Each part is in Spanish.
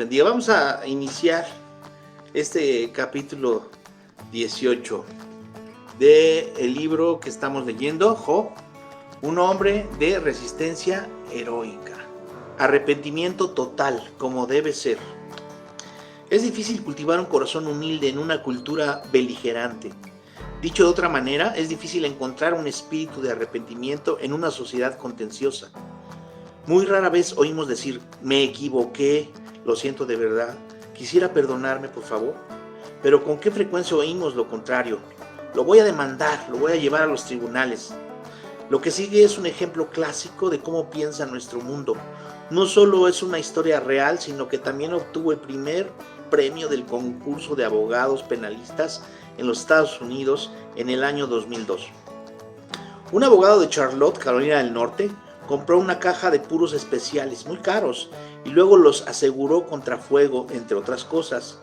bendiga. Vamos a iniciar este capítulo 18 del libro que estamos leyendo, Job, un hombre de resistencia heroica. Arrepentimiento total, como debe ser. Es difícil cultivar un corazón humilde en una cultura beligerante. Dicho de otra manera, es difícil encontrar un espíritu de arrepentimiento en una sociedad contenciosa. Muy rara vez oímos decir, me equivoqué, lo siento de verdad, quisiera perdonarme por favor. Pero ¿con qué frecuencia oímos lo contrario? Lo voy a demandar, lo voy a llevar a los tribunales. Lo que sigue es un ejemplo clásico de cómo piensa nuestro mundo. No solo es una historia real, sino que también obtuvo el primer premio del concurso de abogados penalistas en los Estados Unidos en el año 2002. Un abogado de Charlotte, Carolina del Norte, compró una caja de puros especiales muy caros y luego los aseguró contra fuego, entre otras cosas.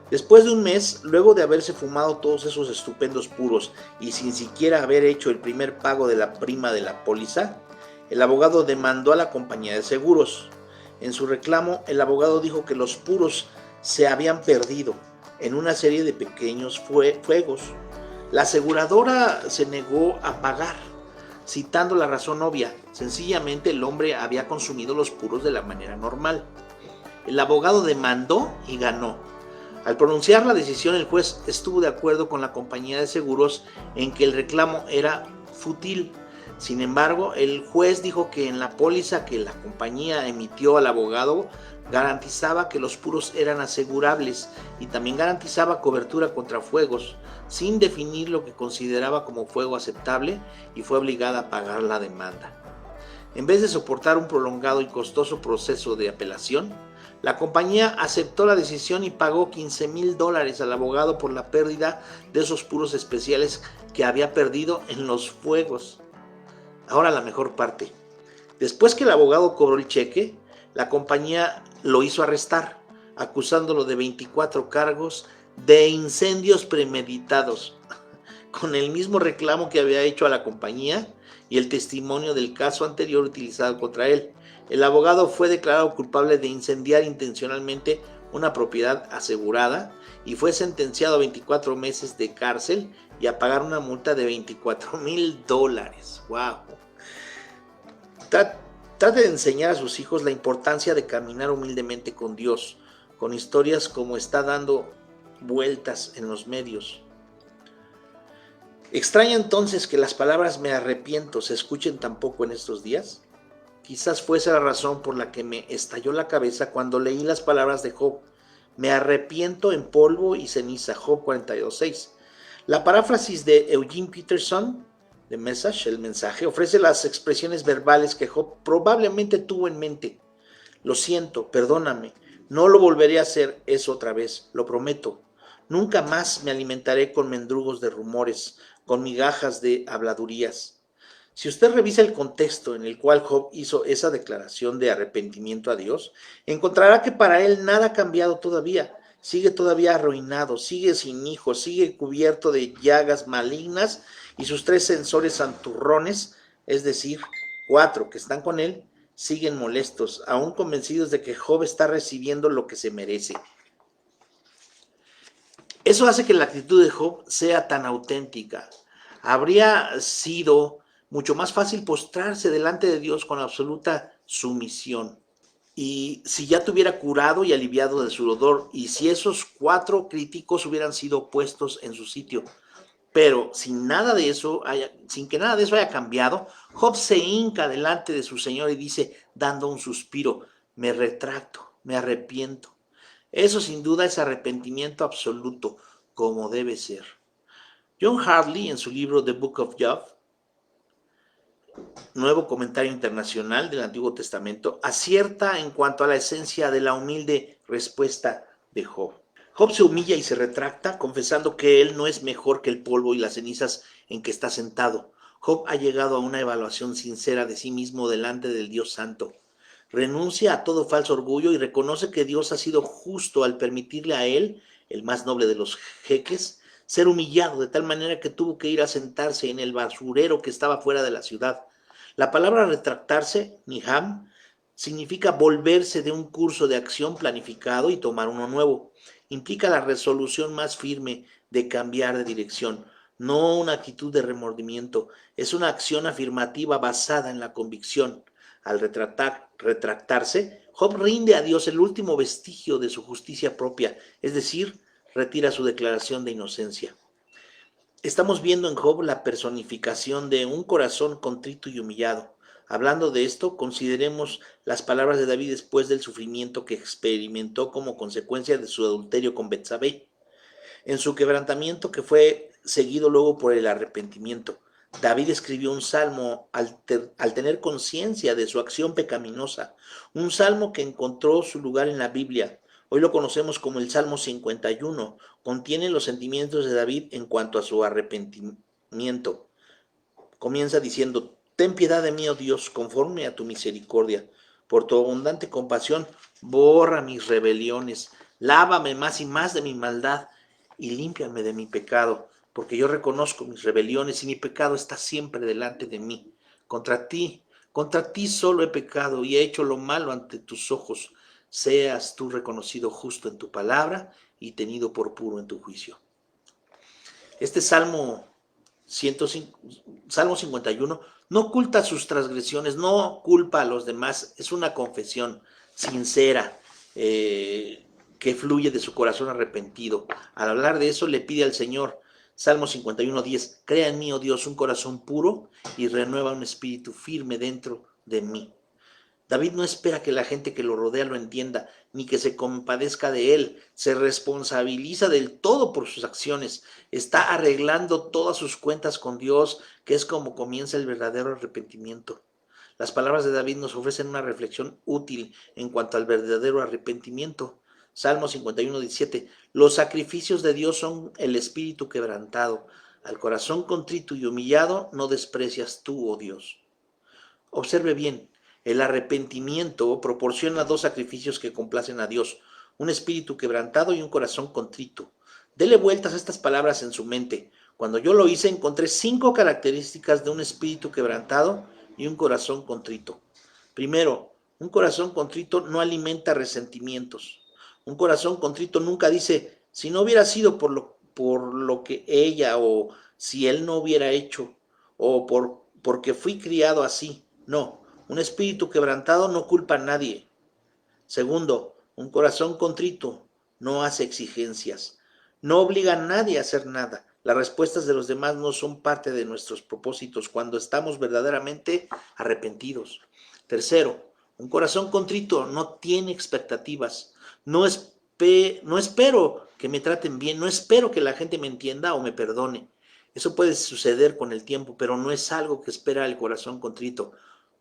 Después de un mes, luego de haberse fumado todos esos estupendos puros y sin siquiera haber hecho el primer pago de la prima de la póliza, el abogado demandó a la compañía de seguros. En su reclamo, el abogado dijo que los puros se habían perdido en una serie de pequeños fuegos. La aseguradora se negó a pagar, citando la razón obvia: sencillamente el hombre había consumido los puros de la manera normal. El abogado demandó y ganó. Al pronunciar la decisión, el juez estuvo de acuerdo con la compañía de seguros en que el reclamo era fútil. Sin embargo, el juez dijo que en la póliza que la compañía emitió al abogado garantizaba que los puros eran asegurables y también garantizaba cobertura contra fuegos, sin definir lo que consideraba como fuego aceptable, y fue obligada a pagar la demanda. En vez de soportar un prolongado y costoso proceso de apelación, la compañía aceptó la decisión y pagó $15,000 al abogado por la pérdida de esos puros especiales que había perdido en los fuegos. Ahora la mejor parte. Después que el abogado cobró el cheque, la compañía lo hizo arrestar, acusándolo de 24 cargos de incendios premeditados, con el mismo reclamo que había hecho a la compañía y el testimonio del caso anterior utilizado contra él. El abogado fue declarado culpable de incendiar intencionalmente una propiedad asegurada y fue sentenciado a 24 meses de cárcel y a pagar una multa de $24,000. ¡Wow! Trate de enseñar a sus hijos la importancia de caminar humildemente con Dios, con historias como está dando vueltas en los medios. ¿Extraña entonces que las palabras "me arrepiento" se escuchen tan poco en estos días? Quizás fuese la razón por la que me estalló la cabeza cuando leí las palabras de Job. Me arrepiento en polvo y ceniza, Job 42:6. La paráfrasis de Eugene Peterson, The Message, el mensaje, ofrece las expresiones verbales que Job probablemente tuvo en mente. Lo siento, perdóname, no lo volveré a hacer eso otra vez, lo prometo. Nunca más me alimentaré con mendrugos de rumores, con migajas de habladurías. Si usted revisa el contexto en el cual Job hizo esa declaración de arrepentimiento a Dios, encontrará que para él nada ha cambiado todavía. Sigue todavía arruinado, sigue sin hijos, sigue cubierto de llagas malignas y sus 3 censores santurrones, es decir, 4 que están con él, siguen molestos, aún convencidos de que Job está recibiendo lo que se merece. Eso hace que la actitud de Job sea tan auténtica. Habría sido mucho más fácil postrarse delante de Dios con absoluta sumisión. Y si ya tuviera curado y aliviado de su dolor, y si esos 4 críticos hubieran sido puestos en su sitio. Pero sin que nada de eso haya cambiado, Job se hinca delante de su Señor y dice, dando un suspiro: me retracto, me arrepiento. Eso sin duda es arrepentimiento absoluto, como debe ser. John Hartley, en su libro The Book of Job, Nuevo Comentario Internacional del Antiguo Testamento, acierta en cuanto a la esencia de la humilde respuesta de Job. Job se humilla y se retracta, confesando que él no es mejor que el polvo y las cenizas en que está sentado. Job ha llegado a una evaluación sincera de sí mismo delante del Dios Santo. Renuncia a todo falso orgullo y reconoce que Dios ha sido justo al permitirle a él, el más noble de los jeques, ser humillado de tal manera que tuvo que ir a sentarse en el basurero que estaba fuera de la ciudad. La palabra retractarse, niham, significa volverse de un curso de acción planificado y tomar uno nuevo. Implica la resolución más firme de cambiar de dirección, no una actitud de remordimiento. Es una acción afirmativa basada en la convicción. Al retractarse, Job rinde a Dios el último vestigio de su justicia propia, es decir, retira su declaración de inocencia. Estamos viendo en Job la personificación de un corazón contrito y humillado. Hablando de esto, consideremos las palabras de David después del sufrimiento que experimentó como consecuencia de su adulterio con Betsabé. En su quebrantamiento, que fue seguido luego por el arrepentimiento, David escribió un salmo al tener conciencia de su acción pecaminosa, un salmo que encontró su lugar en la Biblia. Hoy lo conocemos como el Salmo 51. Contiene los sentimientos de David en cuanto a su arrepentimiento. Comienza diciendo: ten piedad de mí, oh Dios, conforme a tu misericordia. Por tu abundante compasión, borra mis rebeliones. Lávame más y más de mi maldad y límpiame de mi pecado, porque yo reconozco mis rebeliones y mi pecado está siempre delante de mí. Contra ti solo he pecado y he hecho lo malo ante tus ojos. Seas tú reconocido justo en tu palabra y tenido por puro en tu juicio. Este Salmo 51 no oculta sus transgresiones, no culpa a los demás, es una confesión sincera que fluye de su corazón arrepentido. Al hablar de eso le pide al Señor, Salmo 51:10, crea en mí, oh Dios, un corazón puro y renueva un espíritu firme dentro de mí. David no espera que la gente que lo rodea lo entienda, ni que se compadezca de él. Se responsabiliza del todo por sus acciones. Está arreglando todas sus cuentas con Dios, que es como comienza el verdadero arrepentimiento. Las palabras de David nos ofrecen una reflexión útil en cuanto al verdadero arrepentimiento. Salmo 51:17. Los sacrificios de Dios son el espíritu quebrantado. Al corazón contrito y humillado no desprecias tú, oh Dios. Observe bien, el arrepentimiento proporciona dos sacrificios que complacen a Dios: un espíritu quebrantado y un corazón contrito. Dele vueltas a estas palabras en su mente. Cuando yo lo hice, encontré 5 características de un espíritu quebrantado y un corazón contrito. Primero, un corazón contrito no alimenta resentimientos. Un corazón contrito nunca dice: si no hubiera sido por lo que ella, o si él no hubiera hecho, o porque fui criado así. No, un espíritu quebrantado no culpa a nadie. Segundo, un corazón contrito no hace exigencias, no obliga a nadie a hacer nada. Las respuestas de los demás no son parte de nuestros propósitos cuando estamos verdaderamente arrepentidos. Tercero, un corazón contrito no tiene expectativas. No espero que me traten bien, no espero que la gente me entienda o me perdone. Eso puede suceder con el tiempo, pero no es algo que espera el corazón contrito.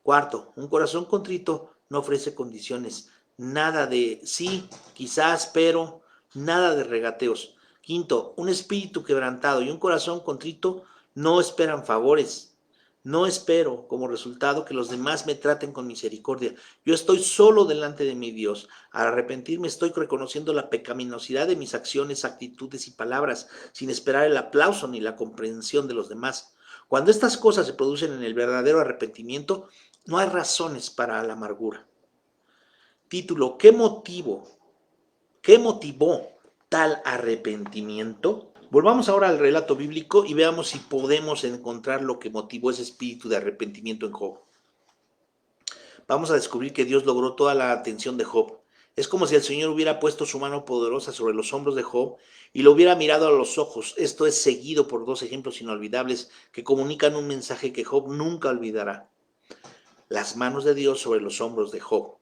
Cuarto, un corazón contrito no ofrece condiciones. Nada de sí, quizás, pero, nada de regateos. Quinto, un espíritu quebrantado y un corazón contrito no esperan favores. No espero como resultado que los demás me traten con misericordia. Yo estoy solo delante de mi Dios. Al arrepentirme estoy reconociendo la pecaminosidad de mis acciones, actitudes y palabras, sin esperar el aplauso ni la comprensión de los demás. Cuando estas cosas se producen en el verdadero arrepentimiento, no hay razones para la amargura. Título: ¿Qué motivó tal arrepentimiento? Volvamos ahora al relato bíblico y veamos si podemos encontrar lo que motivó ese espíritu de arrepentimiento en Job. Vamos a descubrir que Dios logró toda la atención de Job. Es como si el Señor hubiera puesto su mano poderosa sobre los hombros de Job y lo hubiera mirado a los ojos. Esto es seguido por 2 ejemplos inolvidables que comunican un mensaje que Job nunca olvidará. Las manos de Dios sobre los hombros de Job.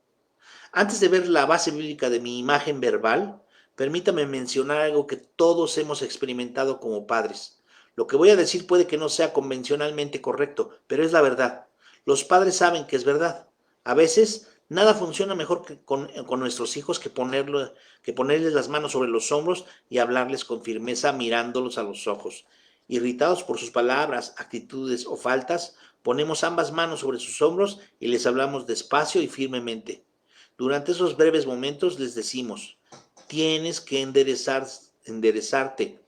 Antes de ver la base bíblica de mi imagen verbal, permítame mencionar algo que todos hemos experimentado como padres. Lo que voy a decir puede que no sea convencionalmente correcto, pero es la verdad. Los padres saben que es verdad. A veces, nada funciona mejor con nuestros hijos que ponerles las manos sobre los hombros y hablarles con firmeza mirándolos a los ojos. Irritados por sus palabras, actitudes o faltas, ponemos ambas manos sobre sus hombros y les hablamos despacio y firmemente. Durante esos breves momentos les decimos: tienes que enderezarte,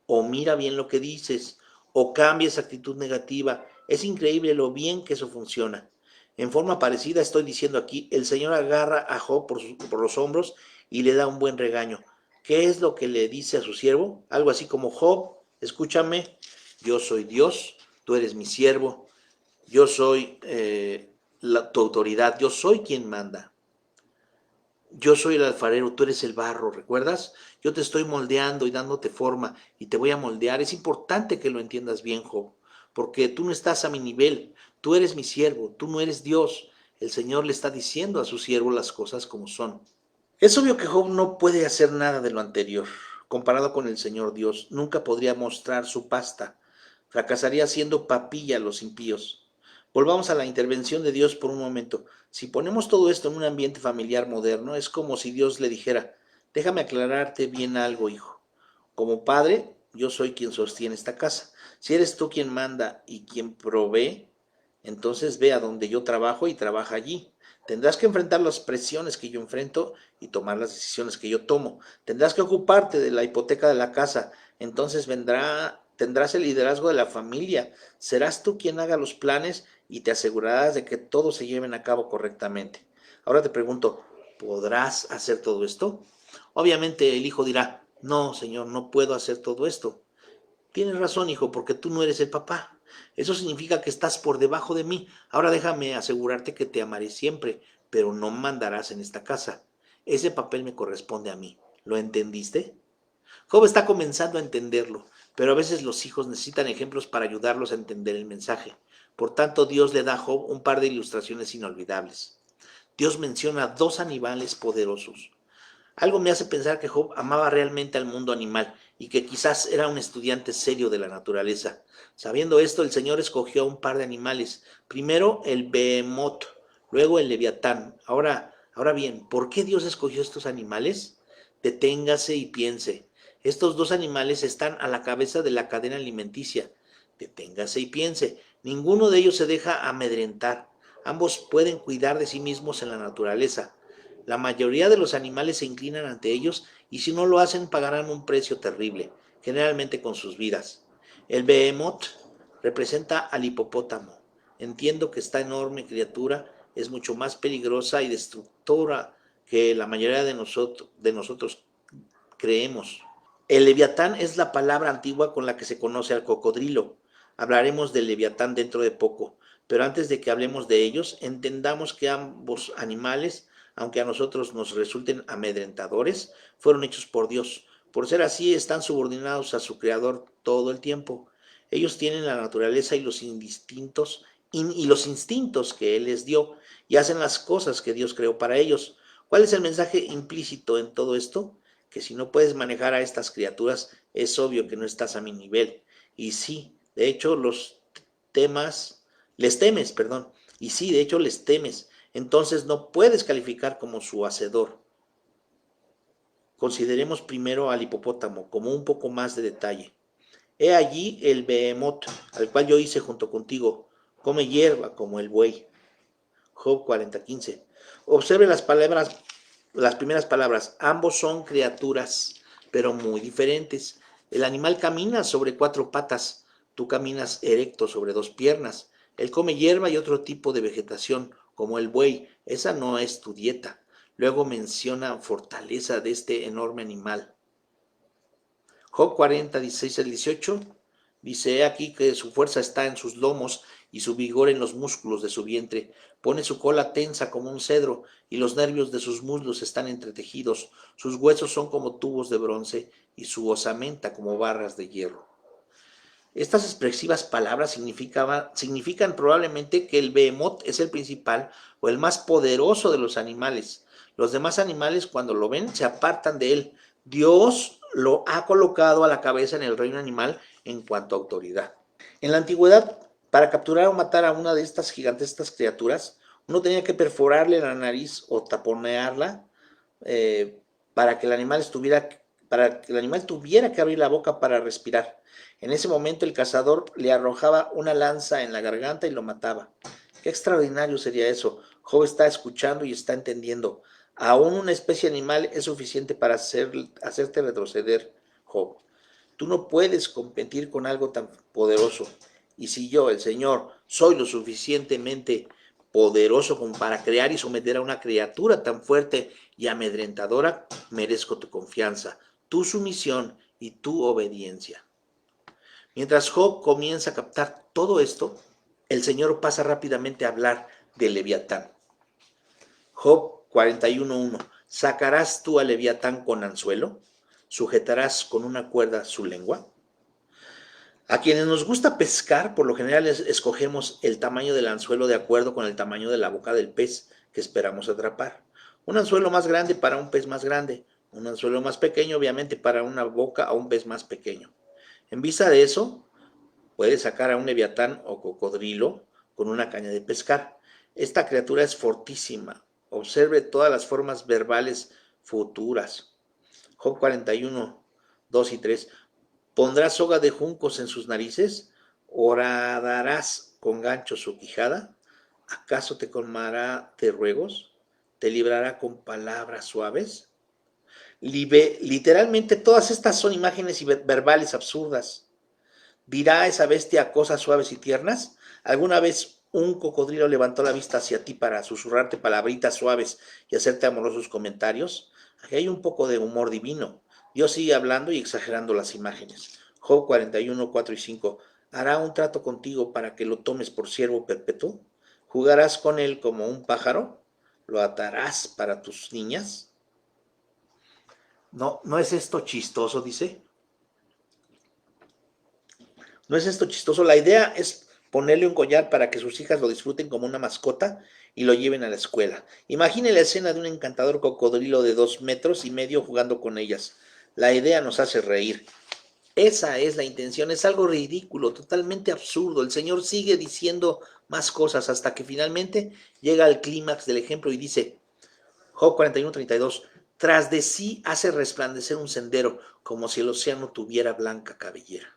o mira bien lo que dices, o cambia esa actitud negativa. Es increíble lo bien que eso funciona. En forma parecida estoy diciendo aquí, el Señor agarra a Job por los hombros y le da un buen regaño. ¿Qué es lo que le dice a su siervo? Algo así como: Job, escúchame, yo soy Dios, tú eres mi siervo, yo soy tu autoridad, yo soy quien manda. Yo soy el alfarero, tú eres el barro, ¿recuerdas? Yo te estoy moldeando y dándote forma y te voy a moldear. Es importante que lo entiendas bien, Job, porque tú no estás a mi nivel, tú eres mi siervo, tú no eres Dios. El Señor le está diciendo a su siervo las cosas como son. Es obvio que Job no puede hacer nada de lo anterior. Comparado con el Señor Dios, nunca podría mostrar su pasta. Fracasaría siendo papilla a los impíos. Volvamos a la intervención de Dios por un momento. Si ponemos todo esto en un ambiente familiar moderno, es como si Dios le dijera: déjame aclararte bien algo, hijo. Como padre, yo soy quien sostiene esta casa. Si eres tú quien manda y quien provee, entonces ve a donde yo trabajo y trabaja allí. Tendrás que enfrentar las presiones que yo enfrento y tomar las decisiones que yo tomo. Tendrás que ocuparte de la hipoteca de la casa. Entonces tendrás el liderazgo de la familia. Serás tú quien haga los planes y te asegurarás de que todos se lleven a cabo correctamente. Ahora te pregunto, ¿podrás hacer todo esto? Obviamente el hijo dirá: no, señor, no puedo hacer todo esto. Tienes razón, hijo, porque tú no eres el papá. Eso significa que estás por debajo de mí. Ahora déjame asegurarte que te amaré siempre, pero no mandarás en esta casa. Ese papel me corresponde a mí. ¿Lo entendiste? Job está comenzando a entenderlo, pero a veces los hijos necesitan ejemplos para ayudarlos a entender el mensaje. Por tanto, Dios le da a Job un par de ilustraciones inolvidables. Dios menciona dos animales poderosos. Algo me hace pensar que Job amaba realmente al mundo animal y que quizás era un estudiante serio de la naturaleza. Sabiendo esto, el Señor escogió a un par de animales. Primero el Behemoth, luego el Leviatán. Ahora bien, ¿por qué Dios escogió estos animales? Deténgase y piense. Estos dos animales están a la cabeza de la cadena alimenticia. Deténgase y piense. Ninguno de ellos se deja amedrentar. Ambos pueden cuidar de sí mismos en la naturaleza. La mayoría de los animales se inclinan ante ellos y si no lo hacen pagarán un precio terrible, generalmente con sus vidas. El behemoth representa al hipopótamo. Entiendo que esta enorme criatura es mucho más peligrosa y destructora que la mayoría de nosotros creemos. El leviatán es la palabra antigua con la que se conoce al cocodrilo. Hablaremos del leviatán dentro de poco, pero antes de que hablemos de ellos, entendamos que ambos animales, aunque a nosotros nos resulten amedrentadores, fueron hechos por Dios. Por ser así, están subordinados a su creador todo el tiempo. Ellos tienen la naturaleza y los instintos que Él les dio y hacen las cosas que Dios creó para ellos. ¿Cuál es el mensaje implícito en todo esto? Que si no puedes manejar a estas criaturas, es obvio que no estás a mi nivel. Y sí, de hecho, les temes, perdón. Y sí, de hecho, les temes. Entonces no puedes calificar como su hacedor. Consideremos primero al hipopótamo como un poco más de detalle. He allí el behemoth, al cual yo hice junto contigo. Come hierba como el buey. Job 40:15. Observe las primeras palabras. Ambos son criaturas, pero muy diferentes. El animal camina sobre cuatro patas. Tú caminas erecto sobre dos piernas. Él come hierba y otro tipo de vegetación, como el buey. Esa no es tu dieta. Luego menciona fortaleza de este enorme animal. Job 40:16 al 18 dice: he aquí que su fuerza está en sus lomos y su vigor en los músculos de su vientre. Pone su cola tensa como un cedro y los nervios de sus muslos están entretejidos. Sus huesos son como tubos de bronce y su osamenta como barras de hierro. Estas expresivas palabras significan probablemente que el behemoth es el principal o el más poderoso de los animales. Los demás animales, cuando lo ven, se apartan de él. Dios lo ha colocado a la cabeza en el reino animal en cuanto a autoridad. En la antigüedad, para capturar o matar a una de estas gigantescas criaturas, uno tenía que perforarle la nariz o taponearla eh, para que el animal tuviera que abrir la boca para respirar. En ese momento el cazador le arrojaba una lanza en la garganta y lo mataba. Qué extraordinario sería eso. Job está escuchando y está entendiendo. Aún una especie animal es suficiente para hacerte retroceder, Job. Tú no puedes competir con algo tan poderoso. Y si yo, el Señor, soy lo suficientemente poderoso como para crear y someter a una criatura tan fuerte y amedrentadora, merezco tu confianza, tu sumisión y tu obediencia. Mientras Job comienza a captar todo esto, el Señor pasa rápidamente a hablar de Leviatán. Job 41:1. ¿Sacarás tú a Leviatán con anzuelo? ¿Sujetarás con una cuerda su lengua? A quienes nos gusta pescar, por lo general escogemos el tamaño del anzuelo de acuerdo con el tamaño de la boca del pez que esperamos atrapar. Un anzuelo más grande para un pez más grande, un anzuelo más pequeño obviamente para una boca a un pez más pequeño. En vista de eso, puedes sacar a un leviatán o cocodrilo con una caña de pescar. Esta criatura es fortísima. Observe todas las formas verbales futuras. Job 41, 2 y 3. ¿Pondrás soga de juncos en sus narices? ¿Horadarás con gancho su quijada? ¿Acaso te colmará de ruegos? ¿Te librará con palabras suaves? Literalmente todas estas son imágenes verbales absurdas. ¿Dirá esa bestia cosas suaves y tiernas? ¿Alguna vez un cocodrilo levantó la vista hacia ti para susurrarte palabritas suaves y hacerte amorosos comentarios? Aquí hay un poco de humor divino. Dios sigue hablando y exagerando las imágenes. Job 41, 4 y 5. ¿Hará un trato contigo para que lo tomes por siervo perpetuo? ¿Jugarás con él como un pájaro? ¿Lo atarás para tus niñas? No, ¿no es esto chistoso? Dice. ¿No es esto chistoso? La idea es ponerle un collar para que sus hijas lo disfruten como una mascota y lo lleven a la escuela. Imagine la escena de un encantador cocodrilo de 2,5 metros jugando con ellas. La idea nos hace reír. Esa es la intención, es algo ridículo, totalmente absurdo. El Señor sigue diciendo más cosas hasta que finalmente llega al clímax del ejemplo y dice, Job 41:32, tras de sí hace resplandecer un sendero como si el océano tuviera blanca cabellera.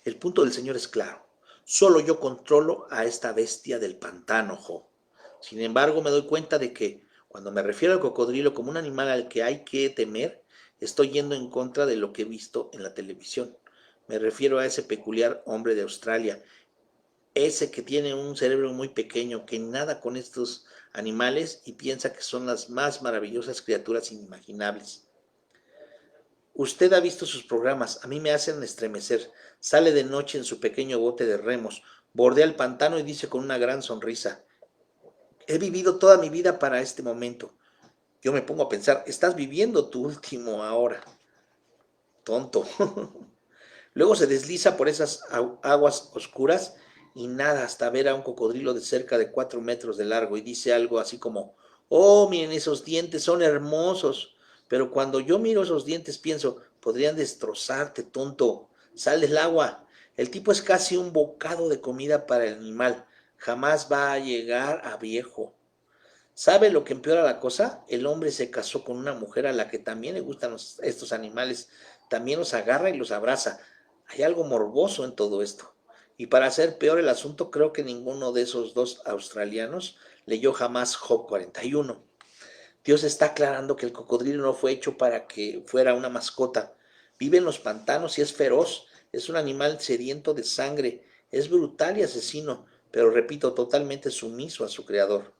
El punto del Señor es claro. Solo yo controlo a esta bestia del pantano, Job. Sin embargo, me doy cuenta de que cuando me refiero al cocodrilo como un animal al que hay que temer, estoy yendo en contra de lo que he visto en la televisión. Me refiero a ese peculiar hombre de Australia, ese que tiene un cerebro muy pequeño, que nada con estos animales y piensa que son las más maravillosas criaturas inimaginables. Usted ha visto sus programas, a mí me hacen estremecer. Sale de noche en su pequeño bote de remos, bordea el pantano y dice con una gran sonrisa, he vivido toda mi vida para este momento. Yo me pongo a pensar, estás viviendo tu último ahora. Tonto. Luego se desliza por esas aguas oscuras y nada hasta ver a un cocodrilo de cerca de 4 metros de largo y dice algo así como, oh, miren esos dientes, son hermosos. Pero cuando yo miro esos dientes pienso, podrían destrozarte, tonto. Sal del agua. El tipo es casi un bocado de comida para el animal. Jamás va a llegar a viejo. ¿Sabe lo que empeora la cosa? El hombre se casó con una mujer a la que también le gustan estos animales. También los agarra y los abraza. Hay algo morboso en todo esto. Y para hacer peor el asunto, creo que ninguno de esos dos australianos leyó jamás Job 41. Dios está aclarando que el cocodrilo no fue hecho para que fuera una mascota. Vive en los pantanos y es feroz. Es un animal sediento de sangre. Es brutal y asesino, pero repito, totalmente sumiso a su creador.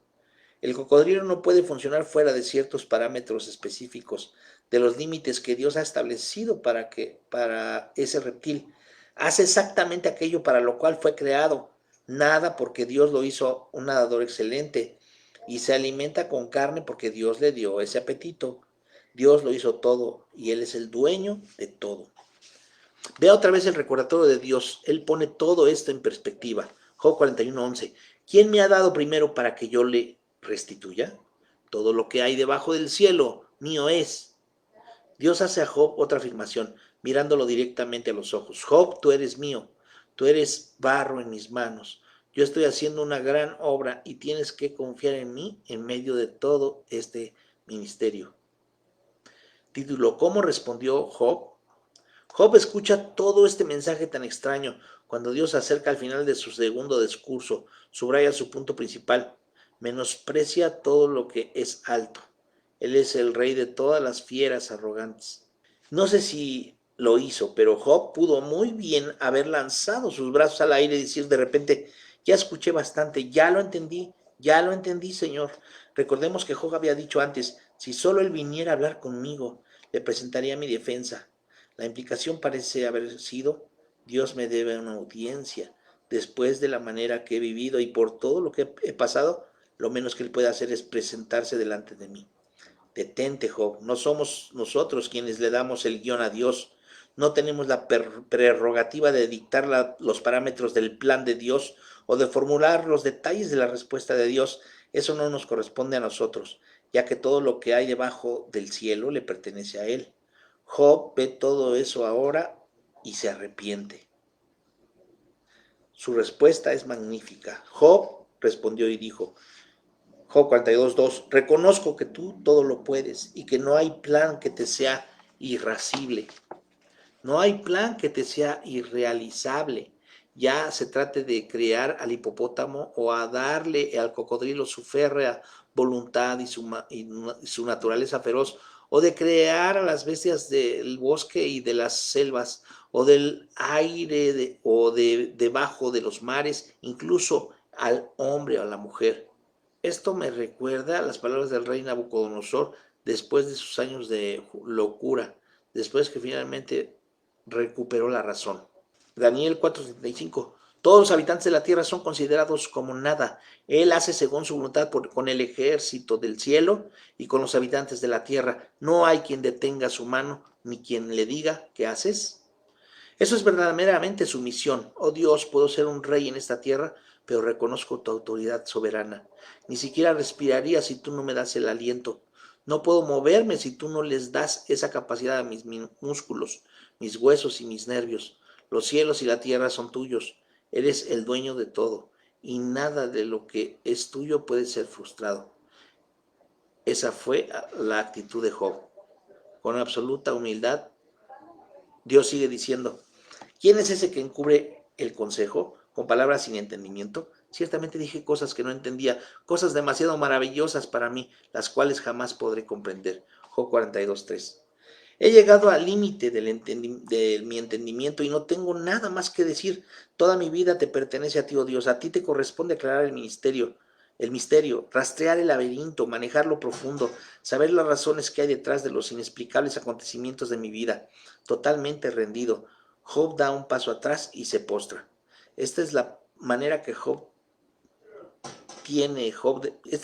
El cocodrilo no puede funcionar fuera de ciertos parámetros específicos, de los límites que Dios ha establecido para ese reptil. Hace exactamente aquello para lo cual fue creado. Nada porque Dios lo hizo un nadador excelente y se alimenta con carne porque Dios le dio ese apetito. Dios lo hizo todo y Él es el dueño de todo. Vea otra vez el recordatorio de Dios. Él pone todo esto en perspectiva. Job 41:11. ¿Quién me ha dado primero para que yo le restituya? Todo lo que hay debajo del cielo mío es. Dios hace a Job otra afirmación, mirándolo directamente a los ojos. Job, tú eres mío, tú eres barro en mis manos. Yo estoy haciendo una gran obra y tienes que confiar en mí en medio de todo este ministerio. Título, ¿cómo respondió Job? Job escucha todo este mensaje tan extraño. Cuando Dios se acerca al final de su segundo discurso, subraya su punto principal. Menosprecia todo lo que es alto. Él es el rey de todas las fieras arrogantes. No sé si lo hizo, pero Job pudo muy bien haber lanzado sus brazos al aire y decir de repente, Ya escuché bastante, ya lo entendí, Señor. Recordemos que Job había dicho antes, si solo él viniera a hablar conmigo, le presentaría mi defensa. La implicación parece haber sido, Dios me debe una audiencia. Después de la manera que he vivido y por todo lo que he pasado, lo menos que él puede hacer es presentarse delante de mí. Detente, Job, no somos nosotros quienes le damos el guión a Dios. No tenemos la prerrogativa de dictar los parámetros del plan de Dios o de formular los detalles de la respuesta de Dios. Eso no nos corresponde a nosotros, ya que todo lo que hay debajo del cielo le pertenece a Él. Job ve todo eso ahora y se arrepiente. Su respuesta es magnífica. Job respondió y dijo, Job 42:2, reconozco que tú todo lo puedes y que no hay plan que te sea irascible. No hay plan que te sea irrealizable. Ya se trate de crear al hipopótamo o a darle al cocodrilo su férrea voluntad y su naturaleza feroz, o de crear a las bestias del bosque y de las selvas, o del aire o de debajo de los mares, incluso al hombre o a la mujer. Esto me recuerda a las palabras del rey Nabucodonosor después de sus años de locura, después que finalmente recuperó la razón. Daniel 4:75. Todos los habitantes de la tierra son considerados como nada. Él hace según su voluntad con el ejército del cielo y con los habitantes de la tierra. No hay quien detenga su mano ni quien le diga, ¿qué haces? Eso es verdaderamente su misión. Oh Dios, puedo ser un rey en esta tierra, pero reconozco tu autoridad soberana. Ni siquiera respiraría si tú no me das el aliento. No puedo moverme si tú no les das esa capacidad a mis músculos, mis huesos y mis nervios. Los cielos y la tierra son tuyos. Eres el dueño de todo, y nada de lo que es tuyo puede ser frustrado. Esa fue la actitud de Job. Con absoluta humildad, Dios sigue diciendo, ¿quién es ese que encubre el consejo con palabras sin entendimiento? Ciertamente dije cosas que no entendía, cosas demasiado maravillosas para mí, las cuales jamás podré comprender. Job 42:3. He llegado al límite de mi entendimiento y no tengo nada más que decir. Toda mi vida te pertenece a ti, oh Dios. A ti te corresponde aclarar el misterio, rastrear el laberinto, manejar lo profundo, saber las razones que hay detrás de los inexplicables acontecimientos de mi vida. Totalmente rendido, Job da un paso atrás y se postra. Esta es la manera que esta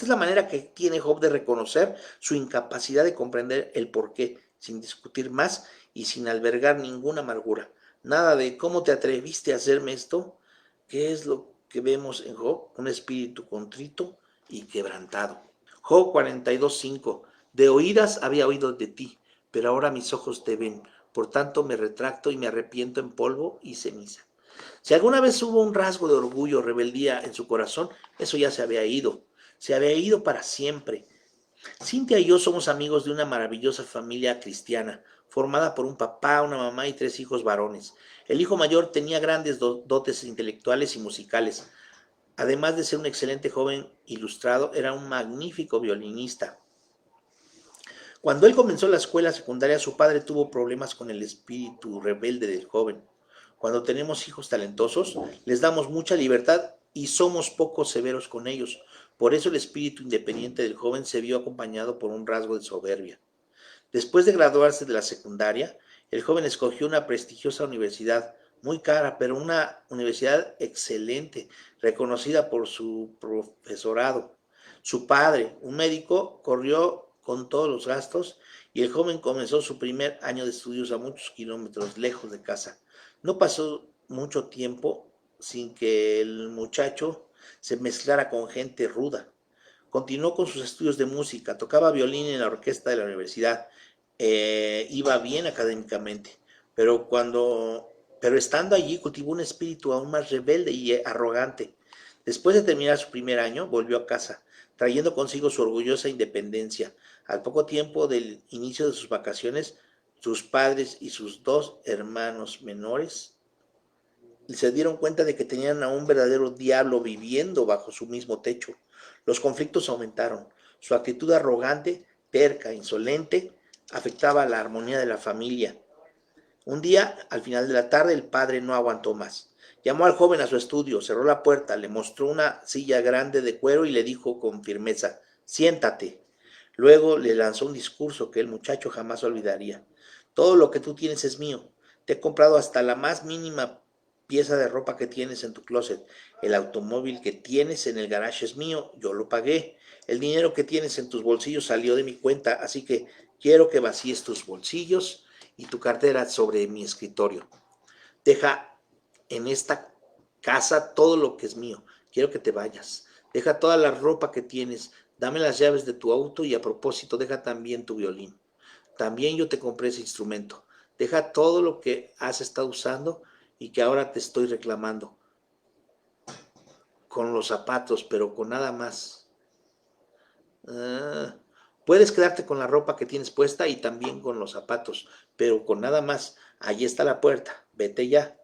es la manera que tiene Job de reconocer su incapacidad de comprender el porqué, sin discutir más y sin albergar ninguna amargura. Nada de cómo te atreviste a hacerme esto. ¿Qué es lo que vemos en Job? Un espíritu contrito y quebrantado. Job 42:5. De oídas había oído de ti, pero ahora mis ojos te ven. Por tanto me retracto y me arrepiento en polvo y ceniza. Si alguna vez hubo un rasgo de orgullo o rebeldía en su corazón, eso ya se había ido para siempre. Cintia y yo somos amigos de una maravillosa familia cristiana, formada por un papá, una mamá y 3 hijos varones. El hijo mayor tenía grandes dotes intelectuales y musicales. Además de ser un excelente joven ilustrado, era un magnífico violinista. Cuando él comenzó la escuela secundaria, su padre tuvo problemas con el espíritu rebelde del joven. Cuando tenemos hijos talentosos, les damos mucha libertad y somos poco severos con ellos. Por eso el espíritu independiente del joven se vio acompañado por un rasgo de soberbia. Después de graduarse de la secundaria, el joven escogió una prestigiosa universidad, muy cara, pero una universidad excelente, reconocida por su profesorado. Su padre, un médico, corrió con todos los gastos y el joven comenzó su primer año de estudios a muchos kilómetros lejos de casa. No pasó mucho tiempo sin que el muchacho se mezclara con gente ruda. Continuó con sus estudios de música, tocaba violín en la orquesta de la universidad, iba bien académicamente, pero pero estando allí cultivó un espíritu aún más rebelde y arrogante. Después de terminar su primer año, volvió a casa, trayendo consigo su orgullosa independencia. Al poco tiempo del inicio de sus vacaciones, sus padres y sus 2 hermanos menores se dieron cuenta de que tenían a un verdadero diablo viviendo bajo su mismo techo. Los conflictos aumentaron. Su actitud arrogante, terca, insolente, afectaba la armonía de la familia. Un día, al final de la tarde, el padre no aguantó más. Llamó al joven a su estudio, cerró la puerta, le mostró una silla grande de cuero y le dijo con firmeza: siéntate. Luego le lanzó un discurso que el muchacho jamás olvidaría. Todo lo que tú tienes es mío. Te he comprado hasta la más mínima pieza de ropa que tienes en tu closet. El automóvil que tienes en el garage es mío, yo lo pagué. El dinero que tienes en tus bolsillos salió de mi cuenta, así que quiero que vacíes tus bolsillos y tu cartera sobre mi escritorio. Deja en esta casa todo lo que es mío. Quiero que te vayas. Deja toda la ropa que tienes. Dame las llaves de tu auto y a propósito, deja también tu violín. También yo te compré ese instrumento. Deja todo lo que has estado usando y que ahora te estoy reclamando. Con los zapatos, pero con nada más. Ah, puedes quedarte con la ropa que tienes puesta y también con los zapatos, pero con nada más. Allí está la puerta. Vete ya.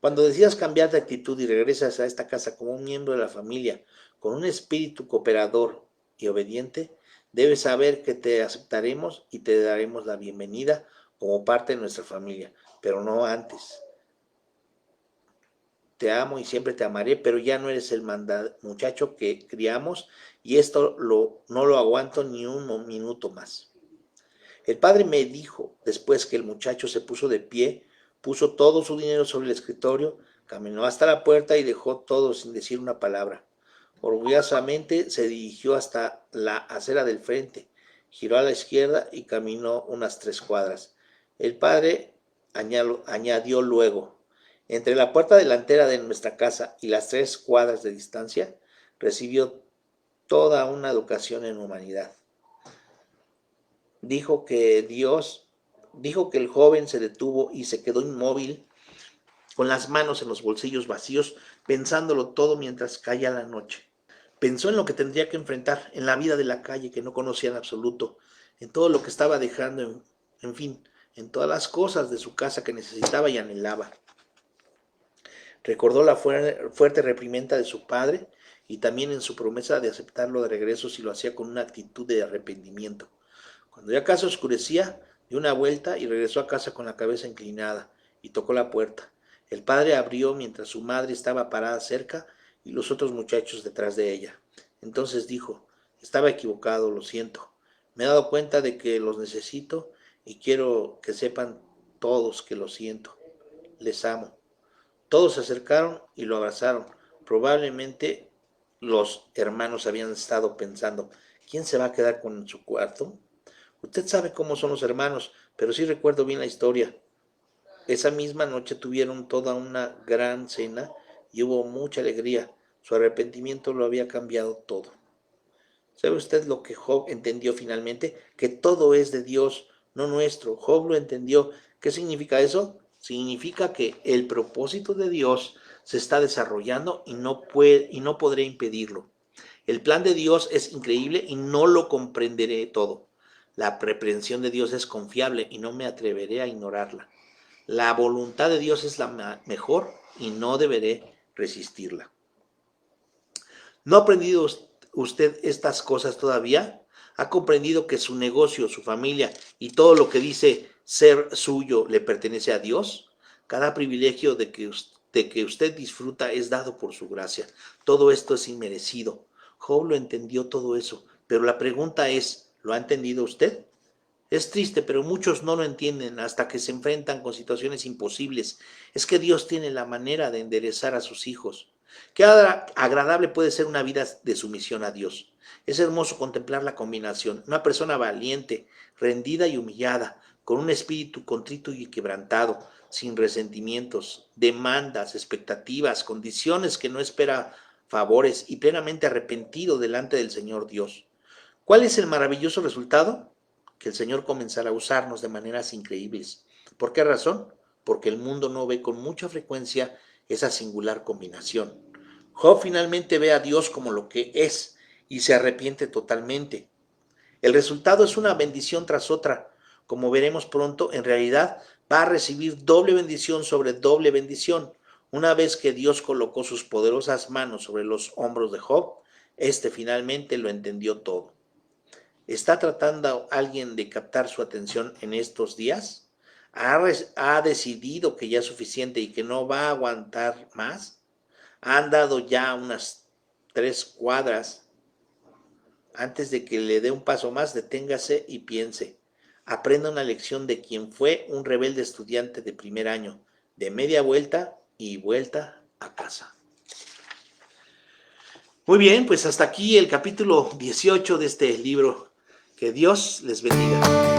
Cuando decidas cambiar de actitud y regresas a esta casa como un miembro de la familia, con un espíritu cooperador y obediente, debes saber que te aceptaremos y te daremos la bienvenida como parte de nuestra familia, pero no antes. Te amo y siempre te amaré, pero ya no eres el muchacho que criamos y esto no lo aguanto ni un minuto más. El padre me dijo, después que el muchacho se puso de pie, puso todo su dinero sobre el escritorio, caminó hasta la puerta y dejó todo sin decir una palabra. Orgullosamente se dirigió hasta la acera del frente, giró a la izquierda y caminó unas 3 cuadras. El padre añadió luego: entre la puerta delantera de nuestra casa y las 3 cuadras de distancia, recibió toda una educación en humanidad. Dijo que el joven se detuvo y se quedó inmóvil, con las manos en los bolsillos vacíos, pensándolo todo mientras caía la noche. Pensó en lo que tendría que enfrentar, en la vida de la calle que no conocía en absoluto, en todo lo que estaba dejando, en fin, en todas las cosas de su casa que necesitaba y anhelaba. Recordó la fuerte reprimenda de su padre y también en su promesa de aceptarlo de regreso si lo hacía con una actitud de arrepentimiento. Cuando ya casi oscurecía, dio una vuelta y regresó a casa con la cabeza inclinada y tocó la puerta. El padre abrió mientras su madre estaba parada cerca y los otros muchachos detrás de ella. Entonces dijo: estaba equivocado, lo siento. Me he dado cuenta de que los necesito y quiero que sepan todos que lo siento. Les amo. Todos se acercaron y lo abrazaron. Probablemente los hermanos habían estado pensando: ¿quién se va a quedar con su cuarto? Usted sabe cómo son los hermanos, pero sí recuerdo bien la historia. Esa misma noche tuvieron toda una gran cena y hubo mucha alegría. Su arrepentimiento lo había cambiado todo. ¿Sabe usted lo que Job entendió finalmente? Que todo es de Dios, no nuestro. Job lo entendió. ¿Qué significa eso? Significa que el propósito de Dios se está desarrollando y no podré impedirlo. El plan de Dios es increíble y no lo comprenderé todo. La reprensión de Dios es confiable y no me atreveré a ignorarla. La voluntad de Dios es la mejor y no deberé resistirla. ¿No ha aprendido usted estas cosas todavía? ¿Ha comprendido que su negocio, su familia y todo lo que dice ser suyo le pertenece a Dios? Cada privilegio de que usted disfruta es dado por su gracia. Todo esto es inmerecido. Job lo entendió todo eso, pero la pregunta es: ¿lo ha entendido usted? Es triste, pero muchos no lo entienden hasta que se enfrentan con situaciones imposibles. Es que Dios tiene la manera de enderezar a sus hijos. Qué agradable puede ser una vida de sumisión a Dios. Es hermoso contemplar la combinación: una persona valiente, rendida y humillada, con un espíritu contrito y quebrantado, sin resentimientos, demandas, expectativas, condiciones que no espera favores y plenamente arrepentido delante del Señor Dios. ¿Cuál es el maravilloso resultado? Que el Señor comenzará a usarnos de maneras increíbles. ¿Por qué razón? Porque el mundo no ve con mucha frecuencia esa singular combinación. Job finalmente ve a Dios como lo que es y se arrepiente totalmente. El resultado es una bendición tras otra. Como veremos pronto, en realidad va a recibir doble bendición sobre doble bendición. Una vez que Dios colocó sus poderosas manos sobre los hombros de Job, este finalmente lo entendió todo. ¿Está tratando alguien de captar su atención en estos días? ha decidido que ya es suficiente y que no va a aguantar más, ha andado ya unas 3 cuadras. Antes de que le dé un paso más, deténgase y piense. Aprenda una lección de quien fue un rebelde estudiante de primer año, de media vuelta y vuelta a casa. Muy bien, pues hasta aquí el capítulo 18 de este libro. Que Dios les bendiga.